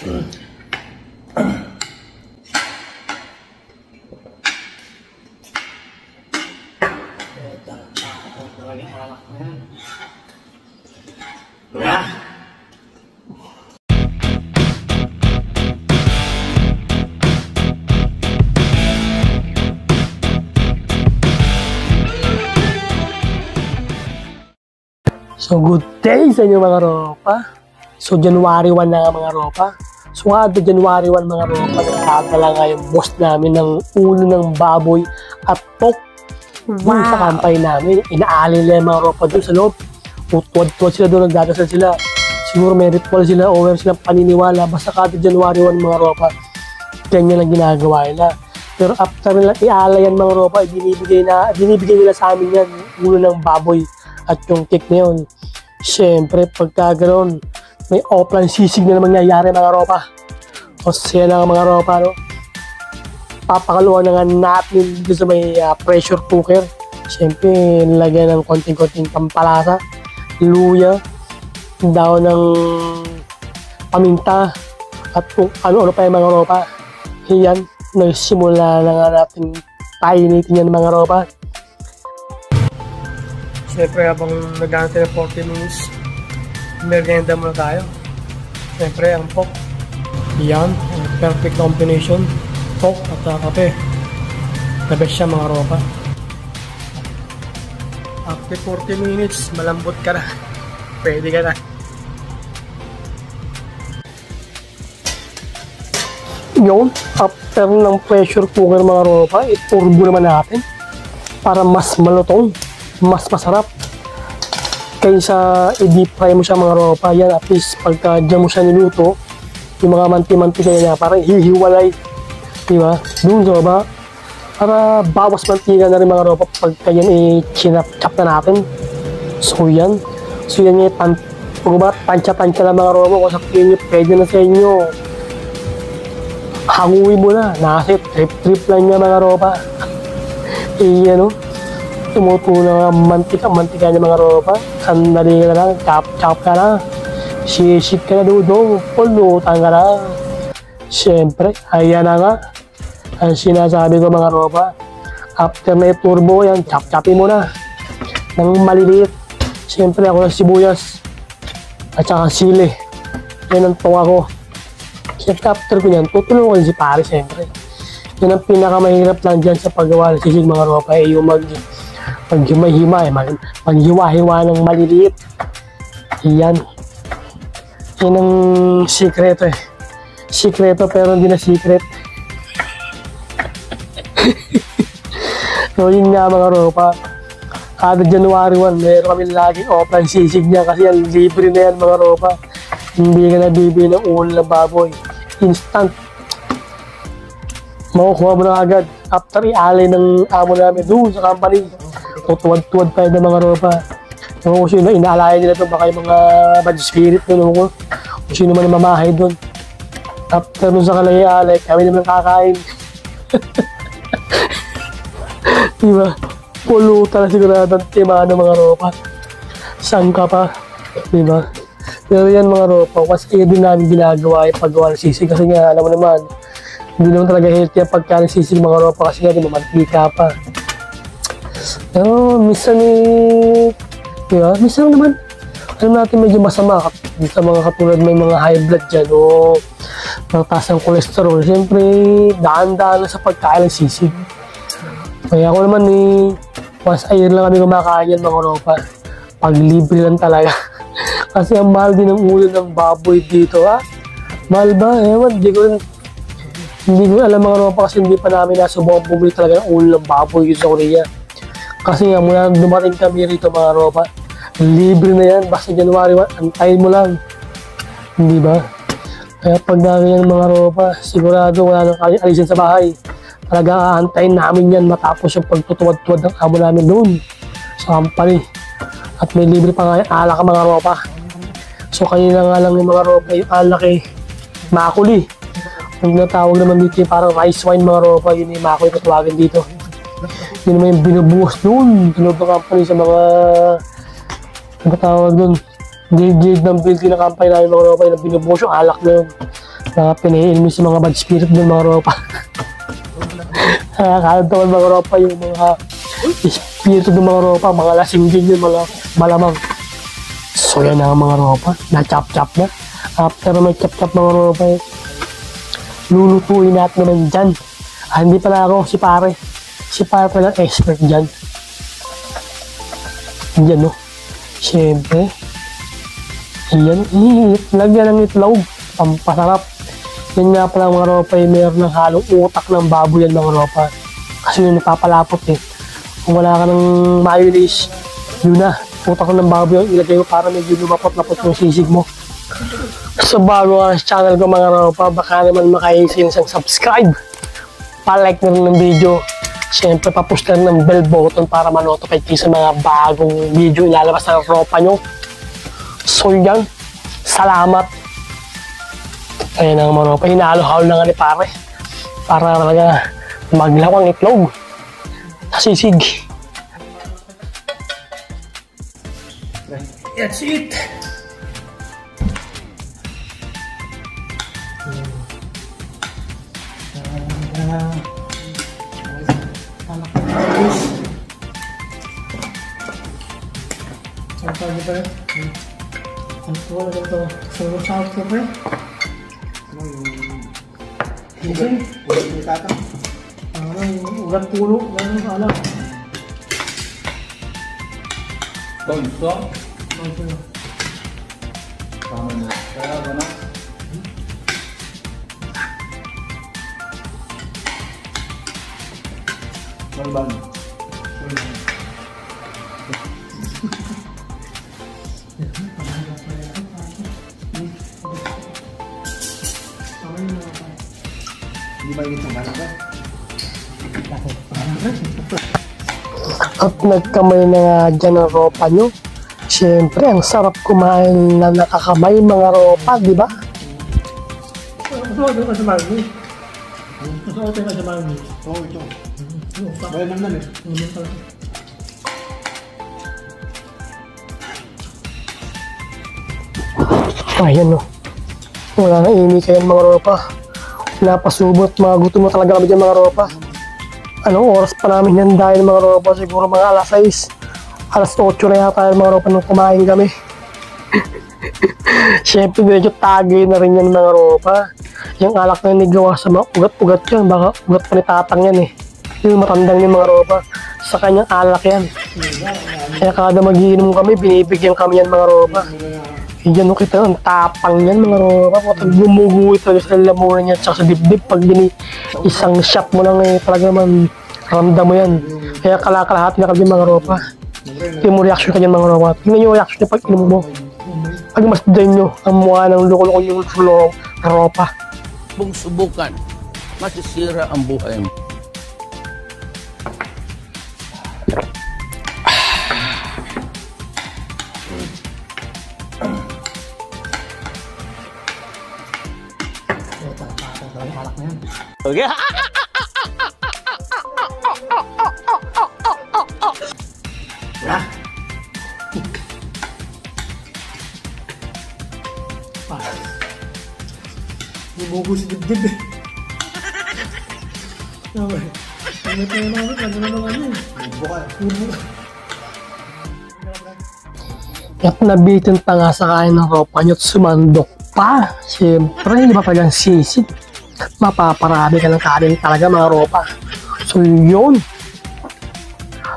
So good day sa inyo mga ropa. So January 1 na mga ropa. So kada January 1 mga ropa, nagkakala nga yung boss namin ng ulo ng baboy at pork. Wow. Sa kampay namin, inaalin nila yung mga ropa doon sa loob. Tuwad-tuwad sila doon, nagdadasal sila. Siguro may ritual sila o meron silang paniniwala. Basta kada January 1 mga ropa, ganyan lang ginagawa nila. Pero after nila ialayan mga ropa, binibigay nila sa amin yan, ulo ng baboy at yung cake na yun. Siyempre, pagka ganoon, may offline sisig na naman nangyayari mga ropa. O siya na mga ropa, no? Papakaluan na nga natin dito sa may pressure cooker. Siyempre, nilagyan ng konting-konting pampalasa, luya, daw ng paminta, at kung ano-ano pa yung mga ropa. Yan, nagsimula na nga natin painitin yan mga ropa. Siyempre, habang nag-aantay na 40 minutes, merienda muna tayo. Siyempre, ang pork. Yan, perfect combination. Pork at kape. The best siya mga ropa. After 40 minutes, malambot ka na. Pwede ka na. Yun, after ng pressure cooker mga ropa, iturbo naman natin para mas malutong, mas masarap kaysa i-deep fry mo siya mga ropa. Yan, at least pagka dyan mo siya niluto, yung mga manti-mantika niya parang hihiwalay, diba? Doon sa baba, para bawas mantika na rin mga ropa pagka yan i-chinap-chap na natin. So yan yung tansya-tansya na mga ropa. Kung sabihin nyo, pwede na sa inyo, hanguin mo na, nasa trip-trip lang niya mga ropa. Ano, tumutulo na mantika niya mga ropa. Sandali ka na lang, chop ka na, sisik ka na doon, pulutan ka na. Siyempre, ayan na nga ang sinasabi ko mga ropa. After na i-turbo yan, chop-chopin mo na ng maliliit. Siyempre ako ng sibuyas at saka sili. Yan ang tuwa ko. Siyempre after ko yan, tutulungan si pare siyempre. Yan ang pinakamahirap lang dyan sa paggawa ng sisig mga ropa, yung maghiwa-hiwa ng maliliit. Yan. Yan ang sikreto eh. Sikreto pero hindi na secret. So yun nga mga ropa. Kada January 1, meron kami laging offline sisig niya kasi yan, libre na yan mga ropa. Hindi ka nabibili ng ulo ng baboy. Instant. Makukuha mo na agad. After i-alay ng amo namin doon sa company. Tutuwad-tuwad pa yun ng mga ropa. Kung sino inaalaya nila doon, baka yung mga bad spirit doon. Kung sino man mamahay doon. After doon sa kalay i-alay, kami naman kakain. Diba? Pulutan na sigurado ang tima ng mga ropa. Sangka pa. Diba? Pero yan mga ropa, kasi din namin ginagawa yung paggawa ng sisig. Kasi nga, alam mo naman, hindi naman talaga healthy ang pagkain ng sisig mga ropa kasi nga di mamantika pa. Pero minsan diba? Minsan naman, alam natin medyo masama sa mga katulad may mga high blood dyan o mataas ang cholesterol. Siyempre, daan-daan na sa pagkain ng sisig. Kaya ako naman once a year lang kami kumakain yan mga ropa. Pag libre lang talaga. Kasi ang mahal din ng ulo ng baboy dito ha. Mahal ba? Ewan, hindi ko alam mga ropa kasi hindi pa namin nasubukang bumili talaga ng ulo ng baboy sa Korea. Kasi nga mula dumating kami rito mga ropa, libre na yan. Basta January 1, antayin mo lang. Hindi ba? Kaya pag ganyan mga ropa, sigurado wala nang alisin sa bahay. Talaga aantayin namin yan matapos yung pagtutuwad-tuwad ng amo namin doon sa company. At may libre pa nga yung alak mga ropa. So kanina nga lang yung mga ropa, yung alak makuli. Yung natawag naman dito yung parang rice wine mga ropa, yun yung makuli patawagin dito. Yun naman yung binubuhos doon. Tulog ng company sa mga tawag doon. Gate ng building ng company namin mga ropa, yung binubuhos yung alak na yun. Mga pinahiin mo sa mga bad spirit ng mga ropa. Nakakatawa mga ropa yung mga espiritu ng mga ropa, mga lasing din yung mga malamang. So yan ang mga ropa, na-chop-chop na. After may chop-chop mga ropa, lulutuin natin naman dyan. Hindi pala ako si pare. Si pare pala expert dyan. Yan no. Siyempre. Yan. Lagyan ng itlog. Pampasarap. Yan nga pala mga ropa, mayroon ng halong utak ng baboy yan mga ropa. Kasi yun napapalapot eh. Kung wala ka ng mayonnaise, yun na. Utak ng baboy yung ilagay mo para medyo lumapot-lapot yung sisig mo. So bago ka sa channel ko mga ropa, baka naman makahinsin isang subscribe. Pa-like na rin ng video. Siyempre pa-push na rin ng bell button para ma-notify kayo sa mga bagong video ilalabas ng ropa nyo. So yan, salamat. Ayun ang mga ropa, hinalo-halo na nga ni pare. Para talaga maglawang itlog. Sisig. That's it. Ugat puno, gano'n ka alam. Tonso? Tama na. Kaya gano'n? Malban. Hindi ba yung isang balak? At nagkamay na nga dyan ang ropa nyo. Siyempre, ang sarap kumain na nakakamay mga ropa, di ba? Masuot ka sa marami. Masuot ka sa marami. Oo, ito. Bayan naman eh. Ayan o. Wala na ini kayo mga ropa. Napasubot, mga gutom na talaga kami dyan mga ropa. Anong oras pa namin yan dahil mga ropa? Siguro mga alas 6. Alas 8 na yata yung mga ropa nung kumain kami. Siyempre, medyo tagay na rin yan mga ropa. Yung alak na nigawa sa mga ugat-ugat yan. Baka ugat pa ni tatang yan eh. Yung matandang yung mga ropa. Sa kanyang alak yan. Kaya kada magiinom kami, binibigyan kami yan mga ropa. Yan o kita, ang tapang yan mga ropa. Pag gumuguhit talaga sa lamunan niya at sa dibdib. Pag isang shot mo lang eh, talaga naman ramdam mo yan. Kaya kalakalahat na kami mga ropa. Tingnan mo reaction ka dyan mga ropa. Tingnan nyo reaction niya pag inom mo. Pag masdan nyo, ang mukha ng loko-loko yung ropa. Kung subukan, masisira ang buhay mo. Okay. Bumugo si dibdib eh. Okay. Ano tayo naman? Ano naman yun? At nabitin pa nga sa kain ng ropa nyo at sumandok pa. Siyempre, hindi pa talagang sisid. Mapaparami ka ng kanin talaga mga ropa. So yun.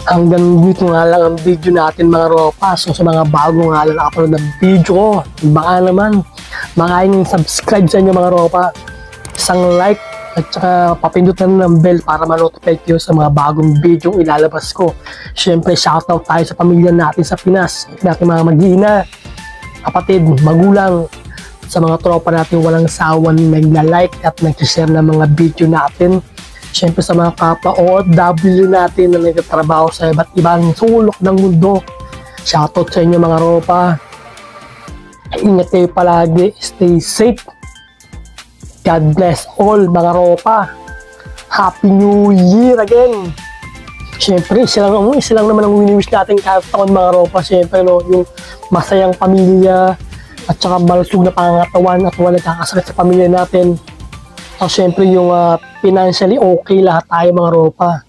Hanggang dito nga lang ang video natin mga ropa. So sa mga bago nga lang upload ng video, baka naman makain subscribe sa inyo mga ropa. Isang like at saka papindutan ng bell para ma-notify kayo sa mga bagong video ilalabas ko. Siyempre shoutout tayo sa pamilya natin sa Pinas. Natin mga mag-iina, kapatid, magulang, sa mga tropa natin walang sawan nagla-like at nag-share ng mga video natin. Siyempre sa mga kapwa OFW natin na nagtatrabaho sa iba't ibang sulok ng mundo. Shoutout sa inyo mga ropa. Ingat kayo palagi. Stay safe. God bless all mga ropa. Happy New Year again. Siyempre, isa lang naman ang wini-wish natin kahit taon mga ropa. Siyempre, no, yung masayang pamilya, at saka malusog na pangangatawan at wala nagkakasakit sa pamilya natin. At syempre yung financially okay lahat tayo mga ropa.